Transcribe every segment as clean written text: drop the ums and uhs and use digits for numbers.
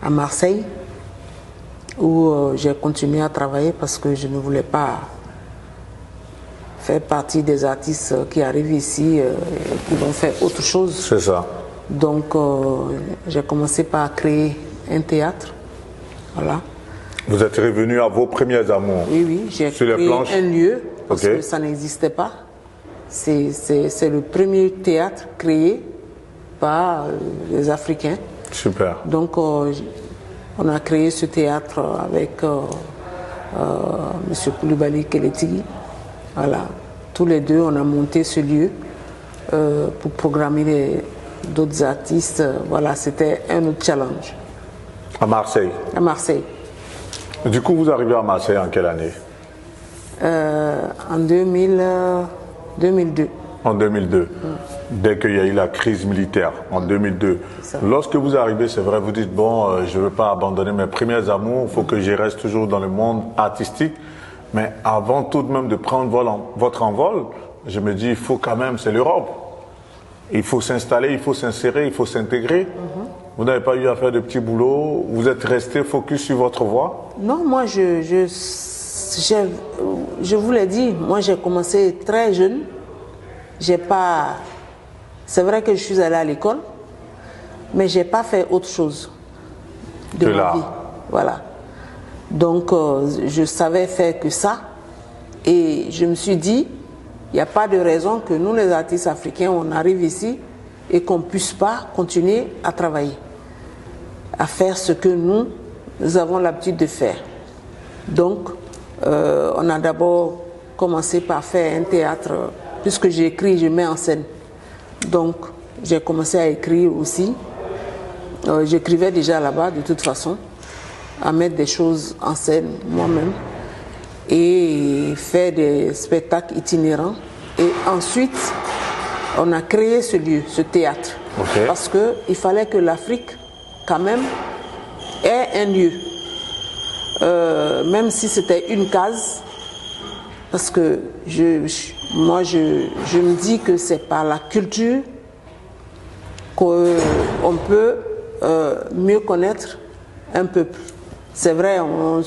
à Marseille, où j'ai continué à travailler parce que je ne voulais pas faire partie des artistes qui arrivent ici et qui vont faire autre chose. C'est ça. Donc j'ai commencé par créer un théâtre. Voilà. Vous êtes revenu à vos premiers amours. Oui, oui, j'ai créé un lieu parce que ça n'existait pas. C'est le premier théâtre créé par les Africains. Super. Donc on a créé ce théâtre avec M. Koulibaly Keleti. Voilà. Tous les deux, on a monté ce lieu pour programmer d'autres artistes. Voilà, c'était un autre challenge. À Marseille. À Marseille. Du coup, vous arrivez à Marseille en quelle année? En 2002. En 2002, dès qu'il y a eu la crise militaire, en 2002. Lorsque vous arrivez, c'est vrai, vous dites, bon, je ne veux pas abandonner mes premiers amours, il faut que je reste toujours dans le monde artistique. Mais avant tout de même de prendre votre envol, je me dis, il faut quand même, c'est l'Europe. Il faut s'installer, il faut s'insérer, il faut s'intégrer. Vous n'avez pas eu à faire de petits boulots, vous êtes resté focus sur votre voie? Non, moi, je vous l'ai dit, moi j'ai commencé très jeune. C'est vrai que je suis allée à l'école, mais j'ai pas fait autre chose de ma vie. Voilà. Donc je savais faire que ça, et je me suis dit, il n'y a pas de raison que nous les artistes africains, on arrive ici et qu'on ne puisse pas continuer à travailler, à faire ce que nous avons l'habitude de faire. Donc on a d'abord commencé par faire un théâtre. Puisque j'écris, je mets en scène. Donc, j'ai commencé à écrire aussi. J'écrivais déjà là-bas, de toute façon, à mettre des choses en scène moi-même et faire des spectacles itinérants. Et ensuite, on a créé ce lieu, ce théâtre. Parce qu'il fallait que l'Afrique, quand même, ait un lieu. Même si c'était une case, parce que moi, je me dis que c'est par la culture qu'on peut mieux connaître un peuple. C'est vrai, on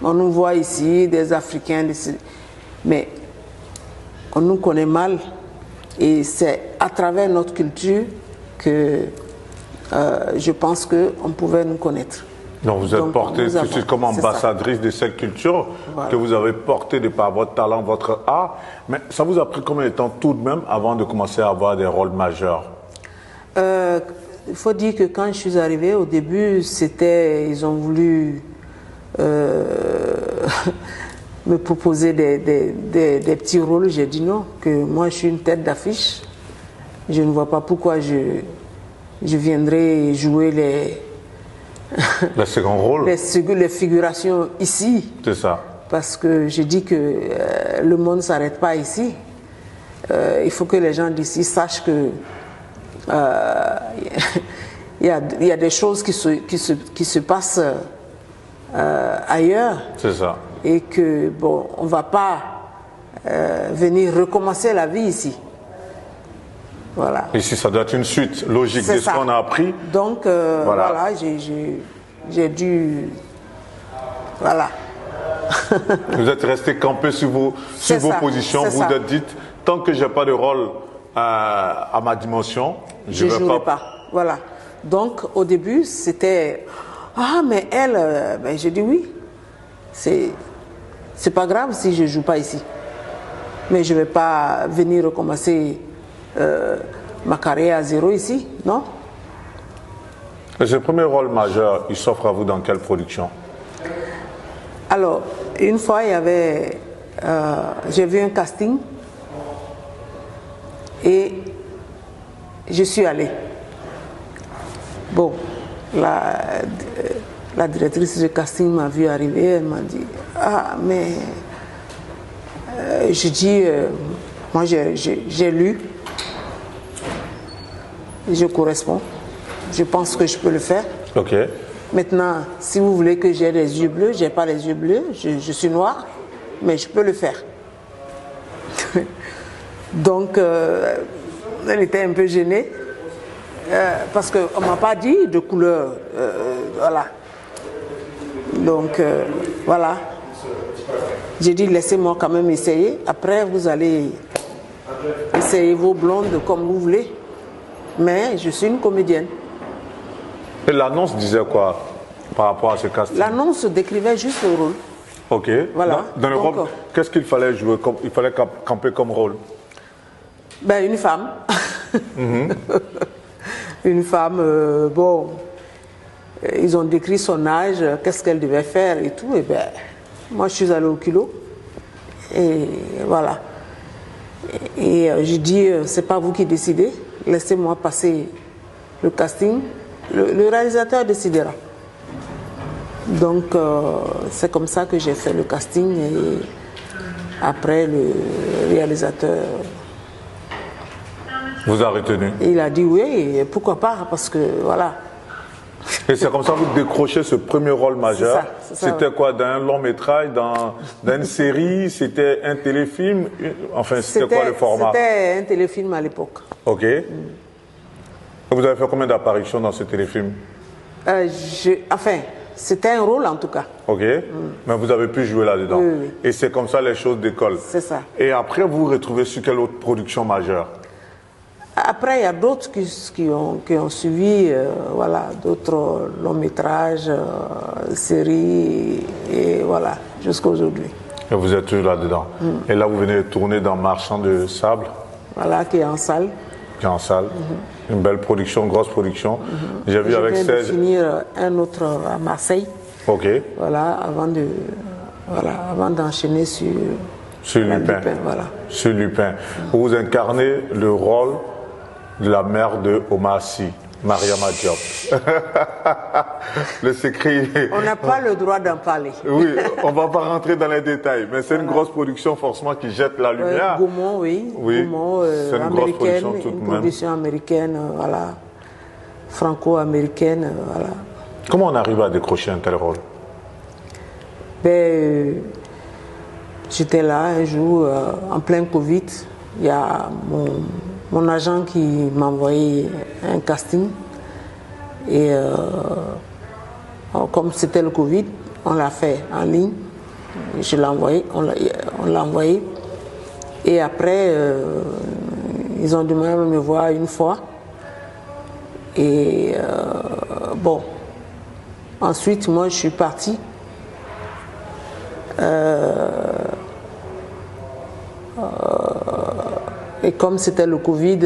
nous voit ici, des Africains, mais on nous connaît mal. Et c'est à travers notre culture que je pense qu'on pouvait nous connaître. Donc vous êtes portée tout de suite comme ambassadrice de cette culture, voilà, que vous avez portée de par votre talent, votre art. Mais ça vous a pris combien de temps tout de même avant de commencer à avoir des rôles majeurs? Il faut dire que quand je suis arrivée, au début, ils ont voulu me proposer des petits rôles. J'ai dit non, que moi je suis une tête d'affiche. Je ne vois pas pourquoi je viendrais jouer les second rôle. Les figurations ici. C'est ça. Parce que je dis que le monde ne s'arrête pas ici. Il faut que les gens d'ici sachent que il y a des choses qui se passent ailleurs. C'est ça. Et que, bon, on ne va pas venir recommencer la vie ici. Voilà. Ici, ça doit être une suite logique de ce qu'on a appris. Donc, voilà, j'ai dû... Voilà. Vous êtes resté campé sur vos positions. Vous vous êtes dit, tant que je n'ai pas de rôle à ma dimension, je ne jouerai pas. Voilà. Donc, au début, c'était... Ah, mais elle... Ben, j'ai dit oui. C'est pas grave si je ne joue pas ici. Mais je ne vais pas venir recommencer... ma carrière à zéro ici, non? Et ce premier rôle majeur, il s'offre à vous dans quelle production? Alors, une fois, il y avait... j'ai vu un casting et je suis allée. Bon, la directrice du casting m'a vu arriver, elle m'a dit « Ah, mais... je dis, moi j'ai lu, je corresponds, je pense que je peux le faire. Ok. Maintenant, si vous voulez que j'ai les yeux bleus, j'ai pas les yeux bleus, je suis noire, mais je peux le faire. » Donc, elle était un peu gênée. parce qu'on ne m'a pas dit de couleur. Voilà. Donc, voilà. J'ai dit, laissez-moi quand même essayer. Après, vous allez essayer vos blondes comme vous voulez. Mais je suis une comédienne. Et l'annonce disait quoi par rapport à ce casting? L'annonce décrivait juste le rôle. Ok. Voilà. Dans le rôle, qu'est-ce qu'il fallait jouer comme, il fallait camper comme rôle? Ben, une femme. Une femme, bon, ils ont décrit son âge, qu'est-ce qu'elle devait faire et tout. Et ben, moi, je suis allée au culot. Et voilà. Et je dis, c'est pas vous qui décidez, laissez-moi passer le casting. Le réalisateur décidera. Donc, c'est comme ça que j'ai fait le casting. Et après, le réalisateur... Vous a retenu? Il a dit oui, et pourquoi pas, parce que voilà. Et c'est comme ça que vous décrochez ce premier rôle majeur. C'était quoi, dans un long métrage, dans une série, c'était un téléfilm, enfin c'était quoi le format? C'était un téléfilm à l'époque. Ok. Et vous avez fait combien d'apparitions dans ce téléfilm? Enfin, c'était un rôle en tout cas. Ok. Mais vous avez pu jouer là-dedans. Oui, oui. Et c'est comme ça les choses décollent. C'est ça. Et après, vous vous retrouvez sur quelle autre production majeure? Après, il y a d'autres qui ont suivi, voilà, d'autres longs métrages, séries, et voilà, jusqu'à aujourd'hui. Et vous êtes toujours là-dedans. Et là, vous venez de tourner dans Marchand de Sable. Voilà, qui est en salle. Qui est en salle. Une belle production, grosse production. J'ai vu avec Serge. Je viens de finir un autre à Marseille. Ok. Voilà, avant d'enchaîner sur Lupin. Voilà. Sur Lupin. Vous incarnez le rôle de la mère de Omar Sy, Mariama Diop. Le secret. On n'a pas le droit d'en parler. Oui, on ne va pas rentrer dans les détails, mais c'est une grosse production forcément qui jette la lumière. Gaumont, oui. Gaumont, c'est une grosse production tout de même. Une production américaine, voilà. Franco-américaine, voilà. Comment on arrive à décrocher un tel rôle? Ben, j'étais là un jour, en plein Covid. Il y a mon agent qui m'a envoyé un casting. Et comme c'était le Covid, on l'a fait en ligne. Je l'ai envoyé, on l'a envoyé. Et après, ils ont demandé à me voir une fois. Et bon, ensuite, moi, je suis partie. Et comme c'était le Covid,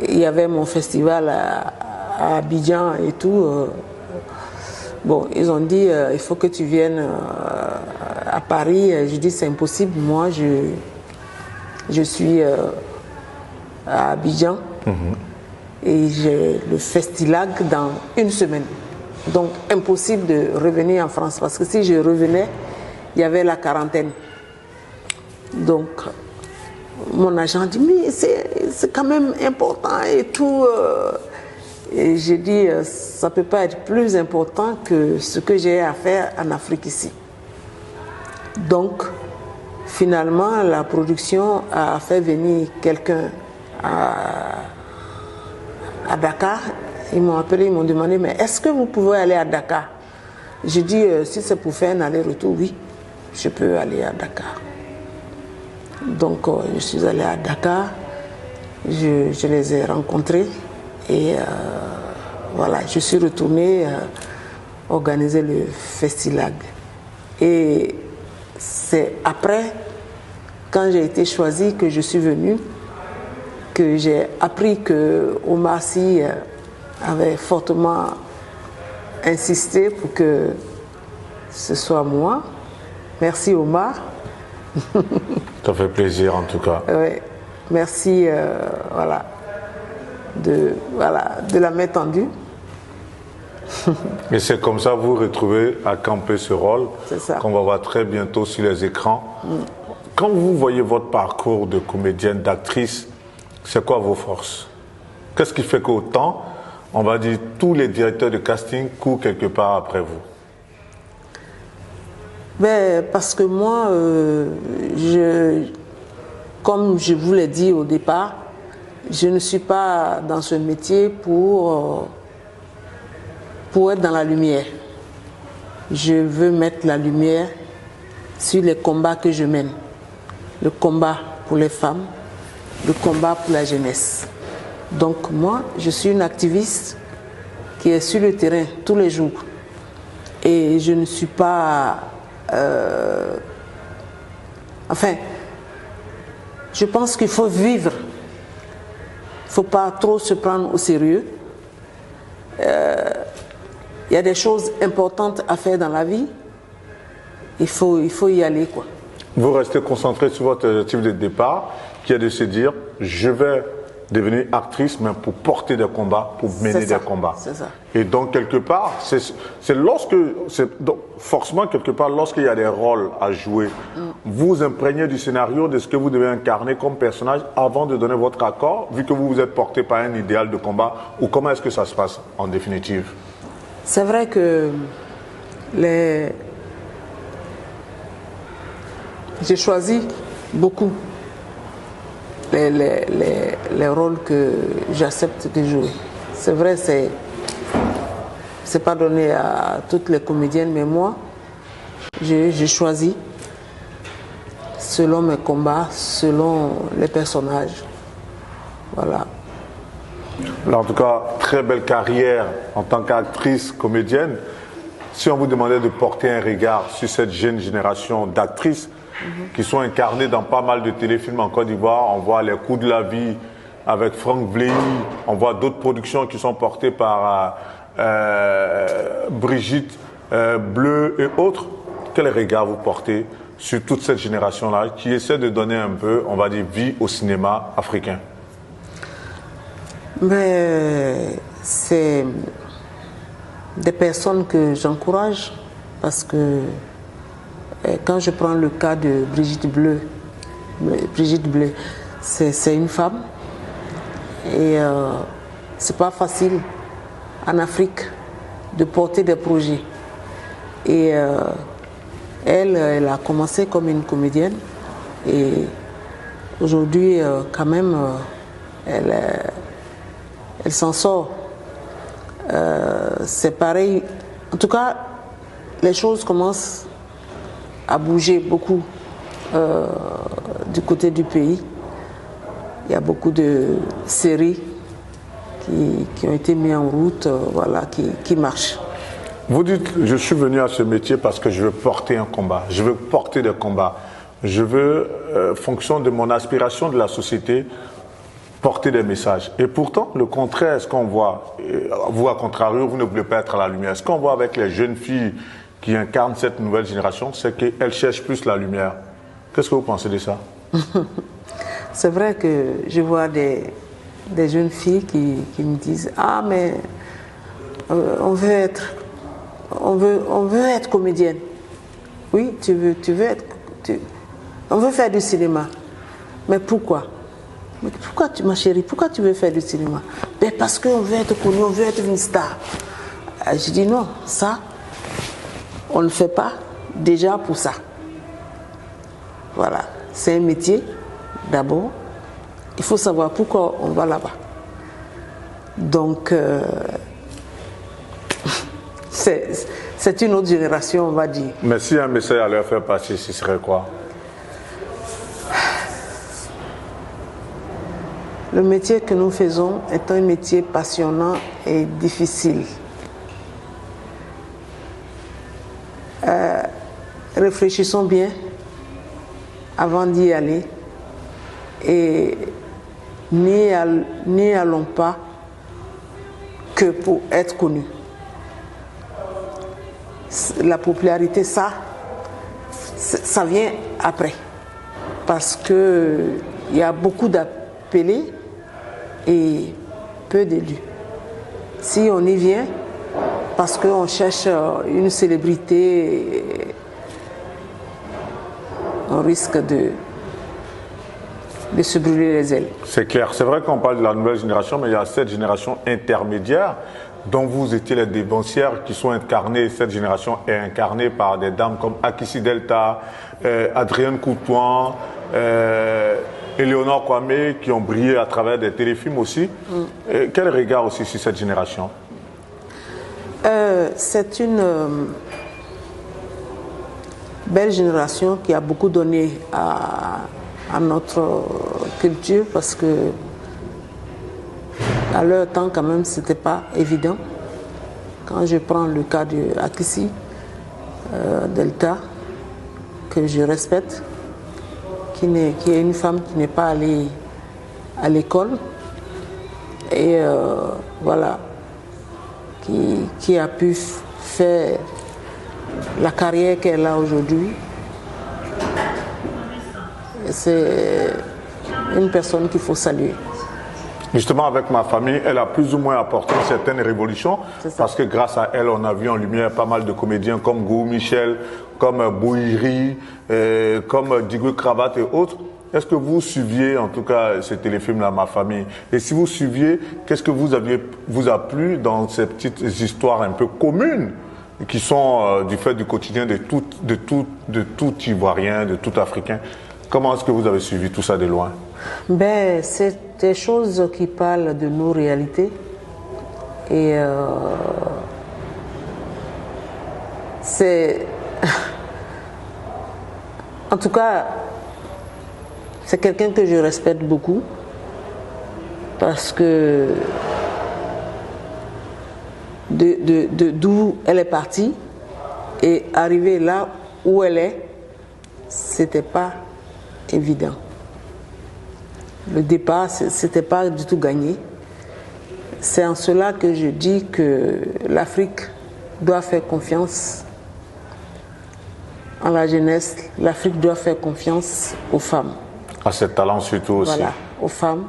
il y avait mon festival à Abidjan et tout. Bon, ils ont dit, il faut que tu viennes à Paris. Je dis, c'est impossible. Moi, je suis à Abidjan. Et j'ai le Festilag dans une semaine. Donc, impossible de revenir en France. Parce que si je revenais, il y avait la quarantaine. Donc, mon agent dit, mais c'est quand même important et tout. Et j'ai dit, ça ne peut pas être plus important que ce que j'ai à faire en Afrique ici. Donc, finalement, la production a fait venir quelqu'un à Dakar. Ils m'ont appelé, ils m'ont demandé, mais est-ce que vous pouvez aller à Dakar? J'ai dit, si c'est pour faire un aller-retour, oui, je peux aller à Dakar. Donc, je suis allée à Dakar, je les ai rencontrés et voilà, je suis retournée organiser le Festilag. Et c'est après, quand j'ai été choisie, que je suis venue, que j'ai appris que Omar Sy avait fortement insisté pour que ce soit moi. Merci Omar. Ça fait plaisir en tout cas. Oui, merci voilà, de la main tendue. Et c'est comme ça que vous retrouvez à camper ce rôle qu'on va voir très bientôt sur les écrans. Quand vous voyez votre parcours de comédienne, d'actrice, c'est quoi vos forces? Qu'est-ce qui fait qu'autant, on va dire, tous les directeurs de casting courent quelque part après vous? Ben, parce que moi, comme je vous l'ai dit au départ, je ne suis pas dans ce métier pour être dans la lumière. Je veux mettre la lumière sur les combats que je mène. Le combat pour les femmes, le combat pour la jeunesse. Donc moi, je suis une activiste qui est sur le terrain tous les jours. Et je ne suis pas... enfin, je pense qu'il faut vivre. Il ne faut pas trop se prendre au sérieux. Il y a des choses importantes à faire dans la vie. Il faut y aller, quoi. Vous restez concentré sur votre objectif de départ, qui est de se dire, je vais devenir actrice, mais pour porter des combats, pour mener des combats. C'est ça. Et donc, quelque part, forcément, quelque part, lorsqu'il y a des rôles à jouer, vous imprégnez du scénario de ce que vous devez incarner comme personnage avant de donner votre accord, vu que vous vous êtes porté par un idéal de combat, ou comment est-ce que ça se passe en définitive? C'est vrai que j'ai choisi beaucoup les rôles que j'accepte de jouer. C'est vrai, c'est pas donné à toutes les comédiennes, mais moi, j'ai choisi selon mes combats, selon les personnages. Voilà. Alors, en tout cas, très belle carrière en tant qu'actrice, comédienne. Si on vous demandait de porter un regard sur cette jeune génération d'actrices qui sont incarnées dans pas mal de téléfilms en Côte d'Ivoire, on voit Les Coups de la Vie avec Franck Vlehi, on voit d'autres productions qui sont portées par Brigitte Bleu et autres. Quel regard vous portez sur toute cette génération-là qui essaie de donner un peu, on va dire, vie au cinéma africain? Mais c'est des personnes que j'encourage parce que quand je prends le cas de Brigitte Bleu, c'est une femme et c'est pas facile en Afrique de porter des projets. Et elle a commencé comme une comédienne et aujourd'hui quand même elle s'en sort. C'est pareil. En tout cas, les choses commencent à bouger beaucoup du côté du pays. Il y a beaucoup de séries qui ont été mises en route, voilà, qui marchent. Vous dites, je suis venu à ce métier parce que je veux porter un combat, je veux porter des combats, je veux, fonction de mon aspiration de la société, porter des messages. Et pourtant, le contraire, ce qu'on voit, vous à contrario, vous ne voulez pas être à la lumière. Ce qu'on voit avec les jeunes filles qui incarnent cette nouvelle génération, c'est qu'elles cherchent plus la lumière. Qu'est-ce que vous pensez de ça? C'est vrai que je vois des jeunes filles qui me disent « Ah, mais on veut être comédienne. » Oui, tu veux être... on veut faire du cinéma. Mais pourquoi? Mais pourquoi, ma chérie, pourquoi tu veux faire du cinéma? Ben parce qu'on veut être connu, on veut être une star. Je dis non, ça, on ne le fait pas déjà pour ça. Voilà, c'est un métier, d'abord. Il faut savoir pourquoi on va là-bas. Donc, c'est une autre génération, on va dire. Mais si un message à leur faire passer, ce serait quoi? Le métier que nous faisons est un métier passionnant et difficile. Réfléchissons bien avant d'y aller et n'y allons pas que pour être connus. La popularité, ça vient après parce qu'il y a beaucoup d'appelés et peu d'élus. Si on y vient parce qu'on cherche une célébrité, on risque de se brûler les ailes. C'est clair. C'est vrai qu'on parle de la nouvelle génération, mais il y a cette génération intermédiaire dont vous étiez les dévancières qui sont incarnées. Cette génération est incarnée par des dames comme Akissi Delta, Adrienne Coutouan, Éléonore Kwame qui ont brillé à travers des téléfilms aussi. Quel regard aussi sur cette génération? C'est une belle génération qui a beaucoup donné à notre culture parce que à leur temps quand même c'était pas évident. Quand je prends le cas de Akissi Delta, que je respecte, qui est une femme qui n'est pas allée à l'école et voilà, qui a pu faire la carrière qu'elle a aujourd'hui. C'est une personne qu'il faut saluer. Justement, avec ma famille, elle a plus ou moins apporté une certaine révolution parce que grâce à elle, on a vu en lumière pas mal de comédiens comme Gou Michel, comme Bouhiri, comme Digwe Cravate et autres. Est-ce que vous suiviez en tout cas ce téléfilm-là, Ma famille? Et si vous suiviez, qu'est-ce que vous a plu dans ces petites histoires un peu communes qui sont du fait du quotidien de tout Ivoirien, de tout Africain? Comment est-ce que vous avez suivi tout ça de loin? Ben, c'est des choses qui parlent de nos réalités et c'est en tout cas c'est quelqu'un que je respecte beaucoup parce que d'où elle est partie et arriver là où elle est, c'était pas évident. Le départ, c'était pas du tout gagné. C'est en cela que je dis que l'Afrique doit faire confiance en la jeunesse. L'Afrique doit faire confiance aux femmes. À ses talents surtout aussi. Voilà, aux femmes,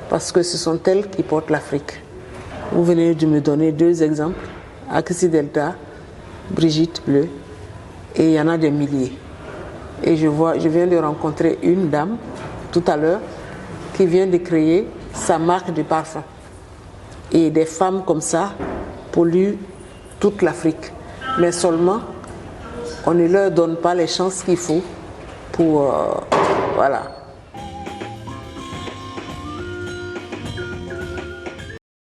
parce que ce sont elles qui portent l'Afrique. Vous venez de me donner deux exemples, Akissi Delta, Brigitte Bleu, et il y en a des milliers. Et je viens de rencontrer une dame tout à l'heure qui vient de créer sa marque de parfum. Et des femmes comme ça polluent toute l'Afrique. Mais seulement, on ne leur donne pas les chances qu'il faut pour... voilà.